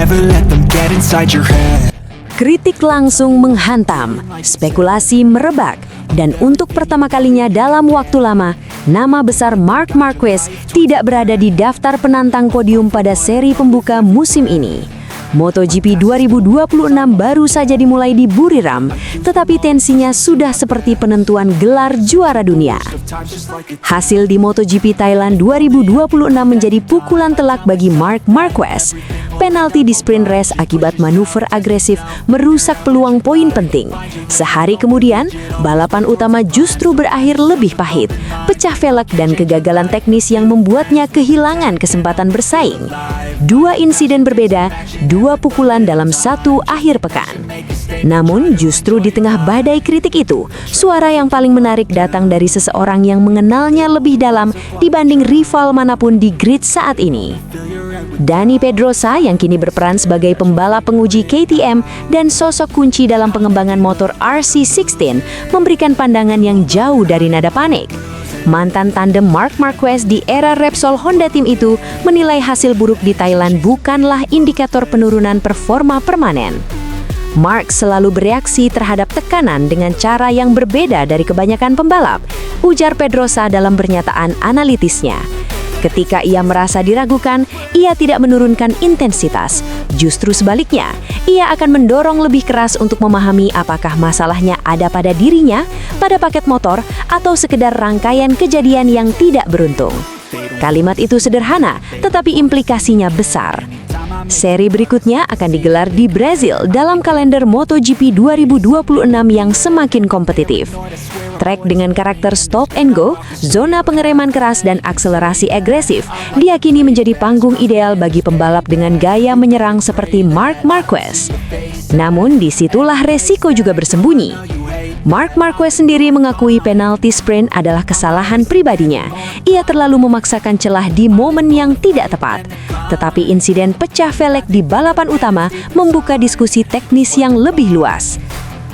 never let them get inside your head. Kritik langsung menghantam, spekulasi merebak, dan untuk pertama kalinya dalam waktu lama, nama besar Marc Marquez tidak berada di daftar penantang podium pada seri pembuka musim ini. MotoGP 2026 baru saja dimulai di Buriram, tetapi tensinya sudah seperti penentuan gelar juara dunia. Hasil di MotoGP Thailand 2026 menjadi pukulan telak bagi Marc Marquez. Penalti di sprint race akibat manuver agresif merusak peluang poin penting. Sehari kemudian, balapan utama justru berakhir lebih pahit. Pecah velg dan kegagalan teknis yang membuatnya kehilangan kesempatan bersaing. Dua insiden berbeda, dua pukulan dalam satu akhir pekan. Namun justru di tengah badai kritik itu, suara yang paling menarik datang dari seseorang yang mengenalnya lebih dalam dibanding rival manapun di grid saat ini. Dani Pedrosa yang kini berperan sebagai pembalap penguji KTM dan sosok kunci dalam pengembangan motor RC16 memberikan pandangan yang jauh dari nada panik. Mantan tandem Marc Marquez di era Repsol Honda Team itu menilai hasil buruk di Thailand bukanlah indikator penurunan performa permanen. Marc selalu bereaksi terhadap tekanan dengan cara yang berbeda dari kebanyakan pembalap, ujar Pedrosa dalam pernyataan analitisnya. Ketika ia merasa diragukan, ia tidak menurunkan intensitas. Justru sebaliknya, ia akan mendorong lebih keras untuk memahami apakah masalahnya ada pada dirinya, pada paket motor, atau sekedar rangkaian kejadian yang tidak beruntung. Kalimat itu sederhana, tetapi implikasinya besar. Seri berikutnya akan digelar di Brazil dalam kalender MotoGP 2026 yang semakin kompetitif. Trek dengan karakter stop and go, zona pengereman keras dan akselerasi agresif diyakini menjadi panggung ideal bagi pembalap dengan gaya menyerang seperti Marc Marquez. Namun disitulah resiko juga bersembunyi. Marc Marquez sendiri mengakui penalti sprint adalah kesalahan pribadinya. Ia terlalu memaksakan celah di momen yang tidak tepat. Tetapi insiden pecah velg di balapan utama membuka diskusi teknis yang lebih luas.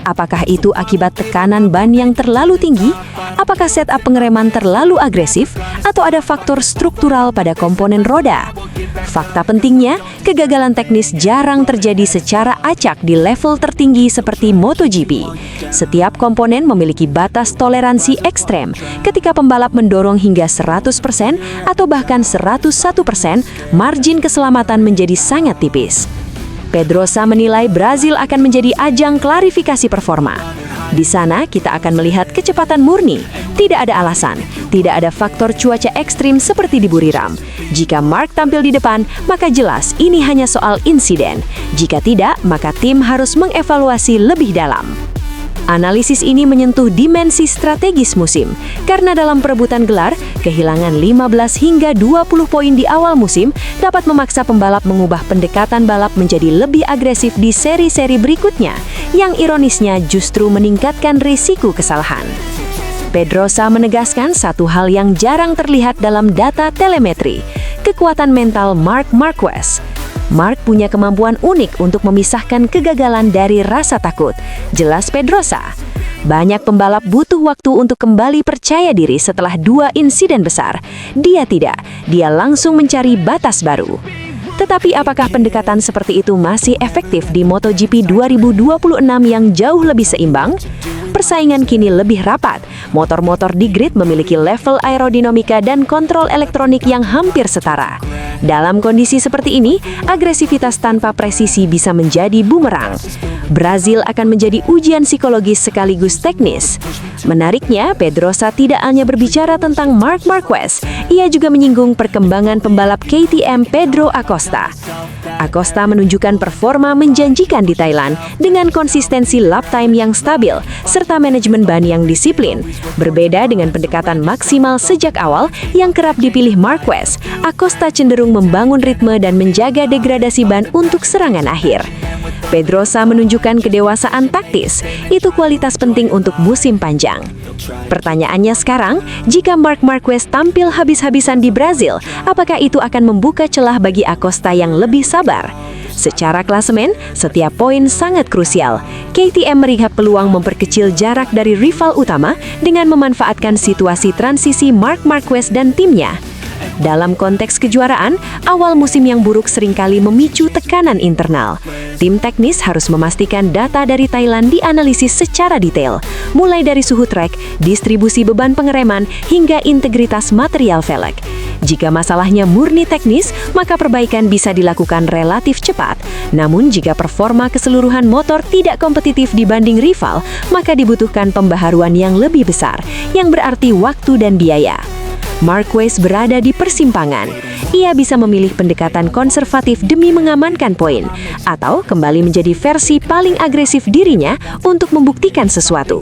Apakah itu akibat tekanan ban yang terlalu tinggi? Apakah setup pengereman terlalu agresif? Atau ada faktor struktural pada komponen roda? Fakta pentingnya, kegagalan teknis jarang terjadi secara acak di level tertinggi seperti MotoGP. Setiap komponen memiliki batas toleransi ekstrem. Ketika pembalap mendorong hingga 100% atau bahkan 101%, margin keselamatan menjadi sangat tipis. Pedrosa menilai Brazil akan menjadi ajang klarifikasi performa. Di sana kita akan melihat kecepatan murni, tidak ada alasan, tidak ada faktor cuaca ekstrim seperti di Buriram. Jika Marc tampil di depan, maka jelas ini hanya soal insiden. Jika tidak, maka tim harus mengevaluasi lebih dalam. Analisis ini menyentuh dimensi strategis musim, karena dalam perebutan gelar, kehilangan 15 hingga 20 poin di awal musim dapat memaksa pembalap mengubah pendekatan balap menjadi lebih agresif di seri-seri berikutnya, yang ironisnya justru meningkatkan risiko kesalahan. Pedrosa menegaskan satu hal yang jarang terlihat dalam data telemetri, kekuatan mental Marc Marquez. Marc punya kemampuan unik untuk memisahkan kegagalan dari rasa takut, jelas Pedrosa. Banyak pembalap butuh waktu untuk kembali percaya diri setelah dua insiden besar. Dia tidak, dia langsung mencari batas baru. Tetapi apakah pendekatan seperti itu masih efektif di MotoGP 2026 yang jauh lebih seimbang? Persaingan kini lebih rapat. Motor-motor di grid memiliki level aerodinamika dan kontrol elektronik yang hampir setara. Dalam kondisi seperti ini, agresivitas tanpa presisi bisa menjadi bumerang. Brazil akan menjadi ujian psikologis sekaligus teknis. Menariknya, Pedrosa tidak hanya berbicara tentang Marc Marquez, ia juga menyinggung perkembangan pembalap KTM Pedro Acosta. Acosta menunjukkan performa menjanjikan di Thailand dengan konsistensi lap time yang stabil serta manajemen ban yang disiplin. Berbeda dengan pendekatan maksimal sejak awal yang kerap dipilih Marquez, Acosta cenderung membangun ritme dan menjaga degradasi ban untuk serangan akhir. Pedrosa menunjukkan kedewasaan taktis, itu kualitas penting untuk musim panjang. Pertanyaannya sekarang, jika Marc Marquez tampil habis-habisan di Brazil, apakah itu akan membuka celah bagi Acosta yang lebih sabar? Secara klasemen, setiap poin sangat krusial. KTM melihat peluang memperkecil jarak dari rival utama dengan memanfaatkan situasi transisi Marc Marquez dan timnya. Dalam konteks kejuaraan, awal musim yang buruk seringkali memicu tekanan internal. Tim teknis harus memastikan data dari Thailand dianalisis secara detail, mulai dari suhu trek, distribusi beban pengereman, hingga integritas material velg. Jika masalahnya murni teknis, maka perbaikan bisa dilakukan relatif cepat. Namun jika performa keseluruhan motor tidak kompetitif dibanding rival, maka dibutuhkan pembaharuan yang lebih besar, yang berarti waktu dan biaya. Marquez berada di persimpangan. Ia bisa memilih pendekatan konservatif demi mengamankan poin, atau kembali menjadi versi paling agresif dirinya untuk membuktikan sesuatu.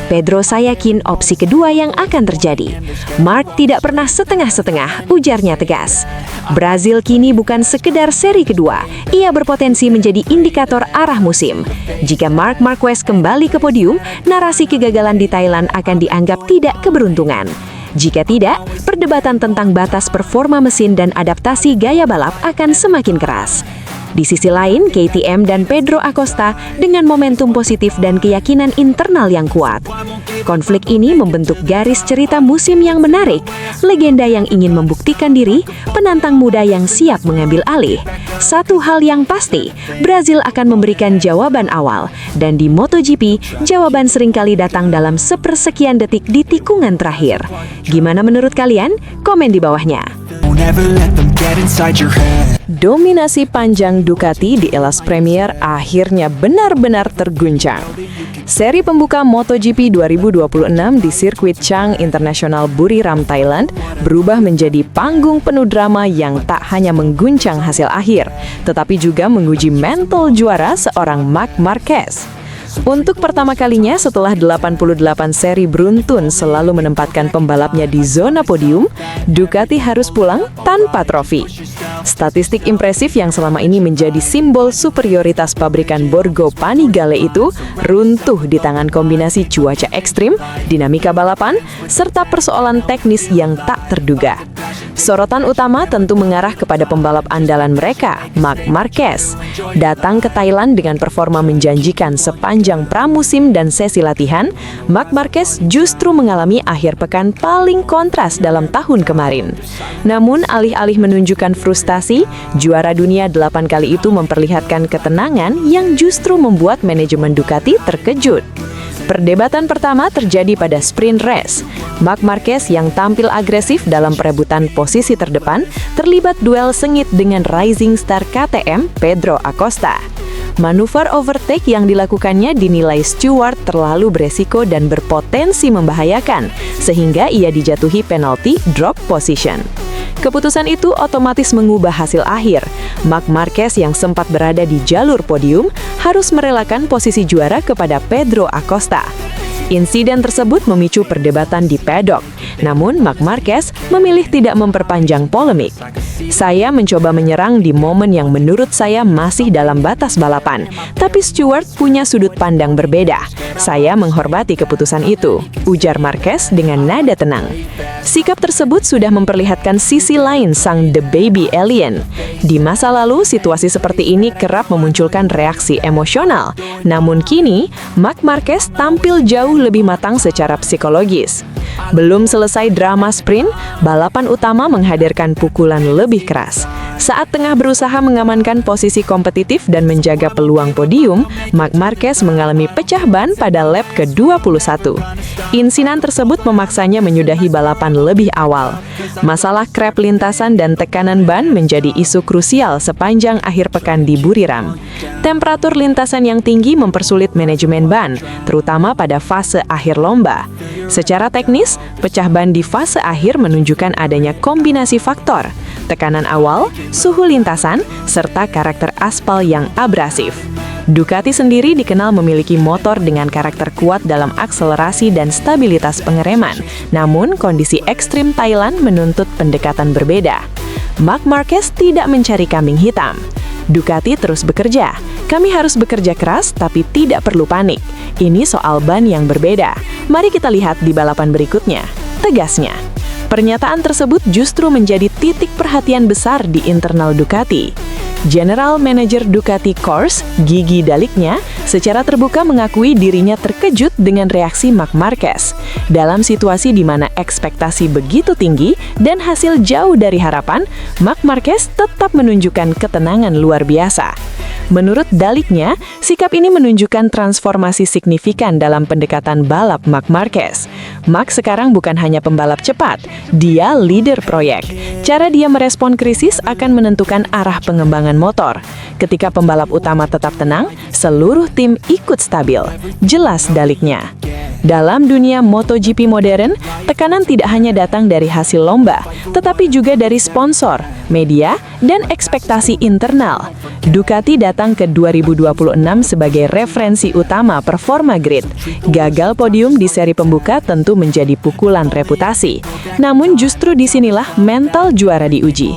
Pedro yakin opsi kedua yang akan terjadi. Mark tidak pernah setengah-setengah, ujarnya tegas. Brazil kini bukan sekedar seri kedua, ia berpotensi menjadi indikator arah musim. Jika Marc Marquez kembali ke podium, narasi kegagalan di Thailand akan dianggap tidak keberuntungan. Jika tidak, perdebatan tentang batas performa mesin dan adaptasi gaya balap akan semakin keras. Di sisi lain, KTM dan Pedro Acosta dengan momentum positif dan keyakinan internal yang kuat. Konflik ini membentuk garis cerita musim yang menarik, legenda yang ingin membuktikan diri, penantang muda yang siap mengambil alih. Satu hal yang pasti, Brazil akan memberikan jawaban awal, dan di MotoGP, jawaban seringkali datang dalam sepersekian detik di tikungan terakhir. Gimana menurut kalian? Komen di bawahnya. Don't ever let them get inside your head. Dominasi panjang Ducati di Elas Premier akhirnya benar-benar terguncang. Seri pembuka MotoGP 2026 di sirkuit Chang International Buriram, Thailand berubah menjadi panggung penuh drama yang tak hanya mengguncang hasil akhir, tetapi juga menguji mental juara seorang Marc Marquez. Untuk pertama kalinya setelah 88 seri beruntun selalu menempatkan pembalapnya di zona podium, Ducati harus pulang tanpa trofi. Statistik impresif yang selama ini menjadi simbol superioritas pabrikan Borgo Panigale itu runtuh di tangan kombinasi cuaca ekstrim, dinamika balapan, serta persoalan teknis yang tak terduga. Sorotan utama tentu mengarah kepada pembalap andalan mereka, Marc Marquez. Datang ke Thailand dengan performa menjanjikan sepanjang pramusim dan sesi latihan, Marc Marquez justru mengalami akhir pekan paling kontras dalam tahun kemarin. Namun, alih-alih menunjukkan frustasi, juara dunia 8 kali itu memperlihatkan ketenangan yang justru membuat manajemen Ducati terkejut. Perdebatan pertama terjadi pada sprint race. Marc Marquez yang tampil agresif dalam perebutan posisi terdepan terlibat duel sengit dengan rising star KTM Pedro Acosta. Manuver overtake yang dilakukannya dinilai Stewart terlalu beresiko dan berpotensi membahayakan, sehingga ia dijatuhi penalti drop position. Keputusan itu otomatis mengubah hasil akhir. Marc Marquez yang sempat berada di jalur podium harus merelakan posisi juara kepada Pedro Acosta. Insiden tersebut memicu perdebatan di paddock. Namun, Marc Marquez memilih tidak memperpanjang polemik. Saya mencoba menyerang di momen yang menurut saya masih dalam batas balapan, tapi Stewart punya sudut pandang berbeda. Saya menghormati keputusan itu, ujar Marquez dengan nada tenang. Sikap tersebut sudah memperlihatkan sisi lain sang The Baby Alien. Di masa lalu, situasi seperti ini kerap memunculkan reaksi emosional. Namun kini, Marc Marquez tampil jauh lebih matang secara psikologis. Belum selesai drama sprint, balapan utama menghadirkan pukulan lebih keras. Saat tengah berusaha mengamankan posisi kompetitif dan menjaga peluang podium, Marc Marquez mengalami pecah ban pada lap ke-21. Insiden tersebut memaksanya menyudahi balapan lebih awal. Masalah krep lintasan dan tekanan ban menjadi isu krusial sepanjang akhir pekan di Buriram. Temperatur lintasan yang tinggi mempersulit manajemen ban, terutama pada fase akhir lomba. Secara teknis, pecah ban di fase akhir menunjukkan adanya kombinasi faktor, tekanan awal, suhu lintasan, serta karakter aspal yang abrasif. Ducati sendiri dikenal memiliki motor dengan karakter kuat dalam akselerasi dan stabilitas pengereman, namun kondisi ekstrim Thailand menuntut pendekatan berbeda. Marc Marquez tidak mencari kambing hitam. Ducati terus bekerja. Kami harus bekerja keras, tapi tidak perlu panik. Ini soal ban yang berbeda. Mari kita lihat di balapan berikutnya, tegasnya. Pernyataan tersebut justru menjadi titik perhatian besar di internal Ducati. General Manager Ducati Corse, Gigi Dalicnya, secara terbuka mengakui dirinya terkejut dengan reaksi Marc Marquez. Dalam situasi di mana ekspektasi begitu tinggi dan hasil jauh dari harapan, Marc Marquez tetap menunjukkan ketenangan luar biasa. Menurut Dalicnya, sikap ini menunjukkan transformasi signifikan dalam pendekatan balap Marc Marquez. Marc sekarang bukan hanya pembalap cepat, dia leader proyek. Cara dia merespon krisis akan menentukan arah pengembangan motor. Ketika pembalap utama tetap tenang, seluruh tim ikut stabil. Jelas Dalicnya. Dalam dunia MotoGP modern, tekanan tidak hanya datang dari hasil lomba, tetapi juga dari sponsor, media, dan ekspektasi internal. Ducati datang ke 2026 sebagai referensi utama performa grid. Gagal podium di seri pembuka tentu menjadi pukulan reputasi. Namun justru disinilah mental juara diuji.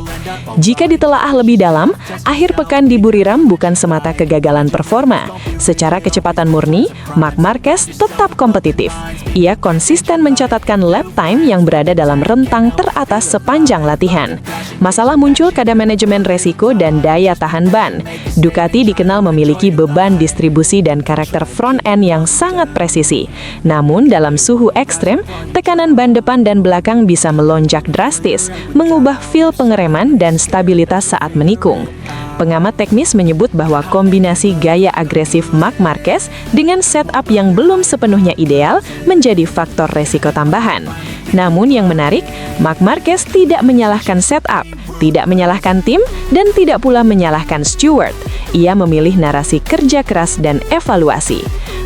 Jika ditelaah lebih dalam, akhir pekan di Buriram bukan semata kegagalan performa. Secara kecepatan murni, Marc Marquez tetap kompetitif. Ia konsisten mencatatkan lap time yang berada dalam rentang teratas sepanjang latihan. Masalah muncul pada manajemen resiko dan daya tahan ban. Ducati dikenal memiliki beban distribusi dan karakter front end yang sangat presisi. Namun dalam suhu ekstrem, tekanan ban depan dan belakang bisa melonjak drastis, mengubah feel pengereman dan stabilitas saat menikung. Pengamat teknis menyebut bahwa kombinasi gaya agresif Marc Marquez dengan setup yang belum sepenuhnya ideal menjadi faktor resiko tambahan. Namun yang menarik, Marc Marquez tidak menyalahkan setup, tidak menyalahkan tim, dan tidak pula menyalahkan steward. Ia memilih narasi kerja keras dan evaluasi.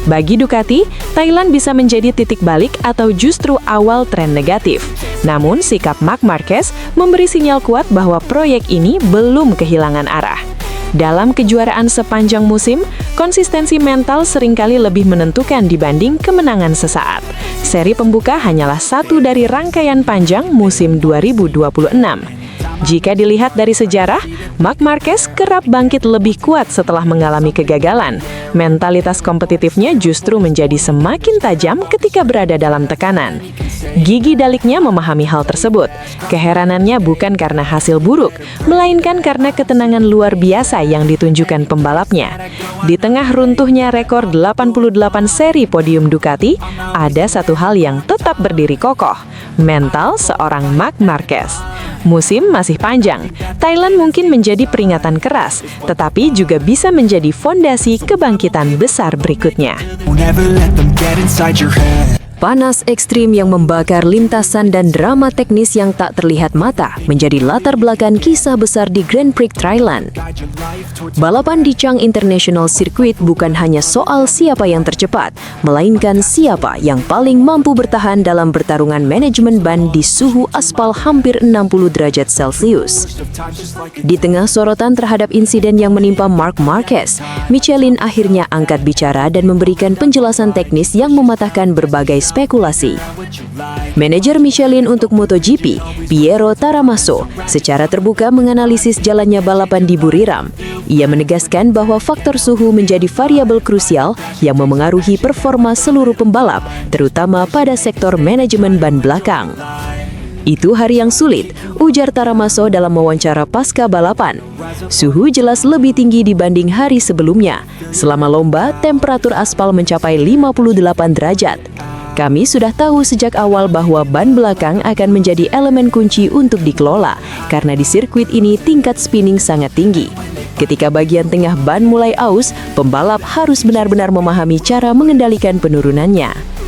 Bagi Ducati, Thailand bisa menjadi titik balik atau justru awal tren negatif. Namun, sikap Marc Marquez memberi sinyal kuat bahwa proyek ini belum kehilangan arah. Dalam kejuaraan sepanjang musim, konsistensi mental seringkali lebih menentukan dibanding kemenangan sesaat. Seri pembuka hanyalah satu dari rangkaian panjang musim 2026. Jika dilihat dari sejarah, Marc Marquez kerap bangkit lebih kuat setelah mengalami kegagalan. Mentalitas kompetitifnya justru menjadi semakin tajam ketika berada dalam tekanan. Gigi Dalicnya memahami hal tersebut. Keheranannya bukan karena hasil buruk, melainkan karena ketenangan luar biasa yang ditunjukkan pembalapnya. Di tengah runtuhnya rekor 88 seri podium Ducati, ada satu hal yang tetap berdiri kokoh, mental seorang Marc Marquez. Musim masih panjang, Thailand mungkin menjadi peringatan keras, tetapi juga bisa menjadi fondasi kebangkitan besar berikutnya. Don't ever let them get inside your head. Panas ekstrim yang membakar lintasan dan drama teknis yang tak terlihat mata menjadi latar belakang kisah besar di Grand Prix Thailand. Balapan di Chang International Circuit bukan hanya soal siapa yang tercepat, melainkan siapa yang paling mampu bertahan dalam pertarungan manajemen ban di suhu aspal hampir 60 derajat Celcius. Di tengah sorotan terhadap insiden yang menimpa Marc Marquez, Michelin akhirnya angkat bicara dan memberikan penjelasan teknis yang mematahkan berbagai spekulasi. Manajer Michelin untuk MotoGP, Piero Taramasso, secara terbuka menganalisis jalannya balapan di Buriram. Ia menegaskan bahwa faktor suhu menjadi variabel krusial yang memengaruhi performa seluruh pembalap, terutama pada sektor manajemen ban belakang. Itu hari yang sulit, ujar Taramasso dalam wawancara pasca balapan. Suhu jelas lebih tinggi dibanding hari sebelumnya. Selama lomba, temperatur aspal mencapai 58 derajat. Kami sudah tahu sejak awal bahwa ban belakang akan menjadi elemen kunci untuk dikelola, karena di sirkuit ini tingkat spinning sangat tinggi. Ketika bagian tengah ban mulai aus, pembalap harus benar-benar memahami cara mengendalikan penurunannya.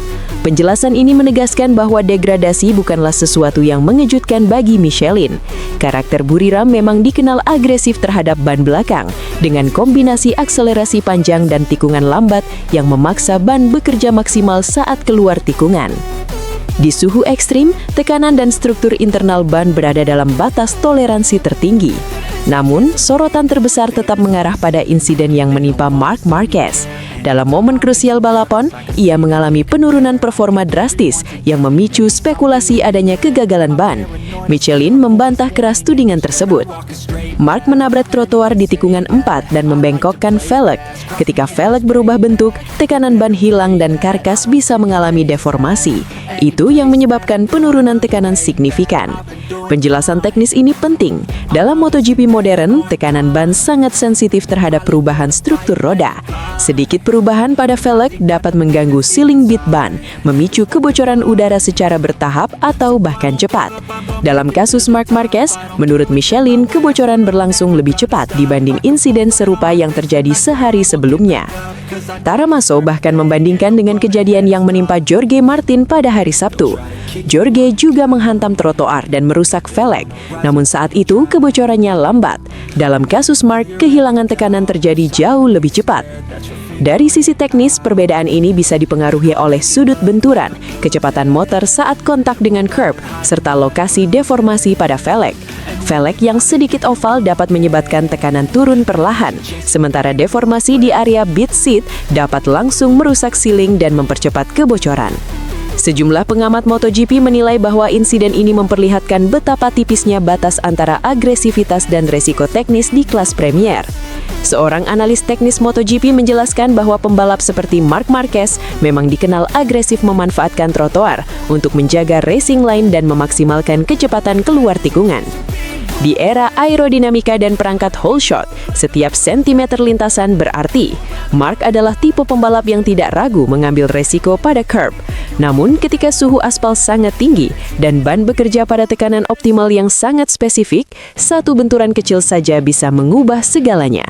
Penjelasan ini menegaskan bahwa degradasi bukanlah sesuatu yang mengejutkan bagi Michelin. Karakter Buriram memang dikenal agresif terhadap ban belakang, dengan kombinasi akselerasi panjang dan tikungan lambat yang memaksa ban bekerja maksimal saat keluar tikungan. Di suhu ekstrim, tekanan dan struktur internal ban berada dalam batas toleransi tertinggi. Namun, sorotan terbesar tetap mengarah pada insiden yang menimpa Marc Marquez. Dalam momen krusial balapan, ia mengalami penurunan performa drastis yang memicu spekulasi adanya kegagalan ban. Michelin membantah keras tudingan tersebut. Marc menabrak trotoar di tikungan 4 dan membengkokkan velg. Ketika velg berubah bentuk, tekanan ban hilang dan karkas bisa mengalami deformasi. Itu yang menyebabkan penurunan tekanan signifikan. Penjelasan teknis ini penting. Dalam MotoGP modern, tekanan ban sangat sensitif terhadap perubahan struktur roda. Sedikit perubahan pada velg dapat mengganggu sealing bit ban, memicu kebocoran udara secara bertahap atau bahkan cepat. Dalam kasus Marc Marquez, menurut Michelin, kebocoran berlangsung lebih cepat dibanding insiden serupa yang terjadi sehari sebelumnya. Tara Masso bahkan membandingkan dengan kejadian yang menimpa Jorge Martin pada hari Sabtu. Jorge juga menghantam trotoar dan merusak velg, namun saat itu kebocorannya lambat. Dalam kasus Marc, kehilangan tekanan terjadi jauh lebih cepat. Dari sisi teknis, perbedaan ini bisa dipengaruhi oleh sudut benturan, kecepatan motor saat kontak dengan curb, serta lokasi deformasi pada velg. Velg yang sedikit oval dapat menyebabkan tekanan turun perlahan, sementara deformasi di area bit seat dapat langsung merusak sealing dan mempercepat kebocoran. Sejumlah pengamat MotoGP menilai bahwa insiden ini memperlihatkan betapa tipisnya batas antara agresivitas dan resiko teknis di kelas Premier. Seorang analis teknis MotoGP menjelaskan bahwa pembalap seperti Marc Marquez memang dikenal agresif memanfaatkan trotoar untuk menjaga racing line dan memaksimalkan kecepatan keluar tikungan. Di era aerodinamika dan perangkat whole shot, setiap sentimeter lintasan berarti. Marc adalah tipe pembalap yang tidak ragu mengambil resiko pada curb. Namun ketika suhu aspal sangat tinggi dan ban bekerja pada tekanan optimal yang sangat spesifik, satu benturan kecil saja bisa mengubah segalanya.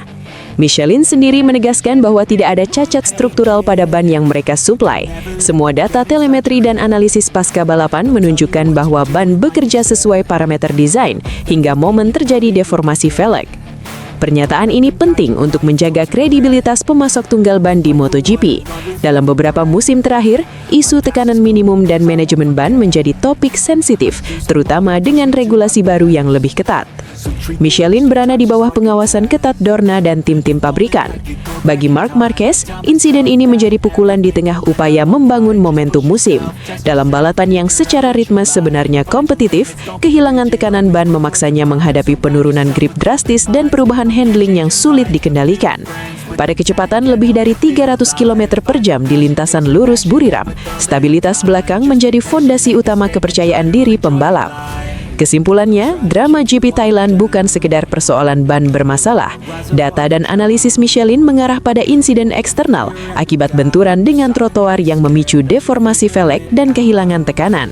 Michelin sendiri menegaskan bahwa tidak ada cacat struktural pada ban yang mereka suplai. Semua data telemetri dan analisis pasca balapan menunjukkan bahwa ban bekerja sesuai parameter desain hingga momen terjadi deformasi velg. Pernyataan ini penting untuk menjaga kredibilitas pemasok tunggal ban di MotoGP. Dalam beberapa musim terakhir, isu tekanan minimum dan manajemen ban menjadi topik sensitif, terutama dengan regulasi baru yang lebih ketat. Michelin berada di bawah pengawasan ketat Dorna dan tim-tim pabrikan. Bagi Marc Marquez, insiden ini menjadi pukulan di tengah upaya membangun momentum musim. Dalam balapan yang secara ritme sebenarnya kompetitif, kehilangan tekanan ban memaksanya menghadapi penurunan grip drastis dan perubahan handling yang sulit dikendalikan. Pada kecepatan lebih dari 300 km per jam di lintasan lurus Buriram, stabilitas belakang menjadi fondasi utama kepercayaan diri pembalap. Kesimpulannya, drama GP Thailand bukan sekedar persoalan ban bermasalah. Data dan analisis Michelin mengarah pada insiden eksternal akibat benturan dengan trotoar yang memicu deformasi velg dan kehilangan tekanan.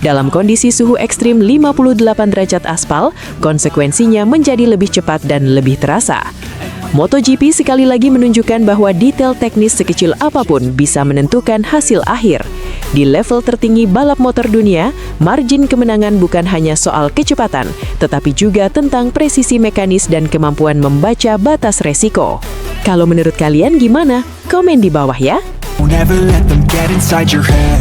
Dalam kondisi suhu ekstrim 58 derajat aspal, konsekuensinya menjadi lebih cepat dan lebih terasa. MotoGP sekali lagi menunjukkan bahwa detail teknis sekecil apapun bisa menentukan hasil akhir. Di level tertinggi balap motor dunia, margin kemenangan bukan hanya soal kecepatan, tetapi juga tentang presisi mekanis dan kemampuan membaca batas resiko. Kalau menurut kalian gimana? Komen di bawah ya! Don't ever let them get inside your head.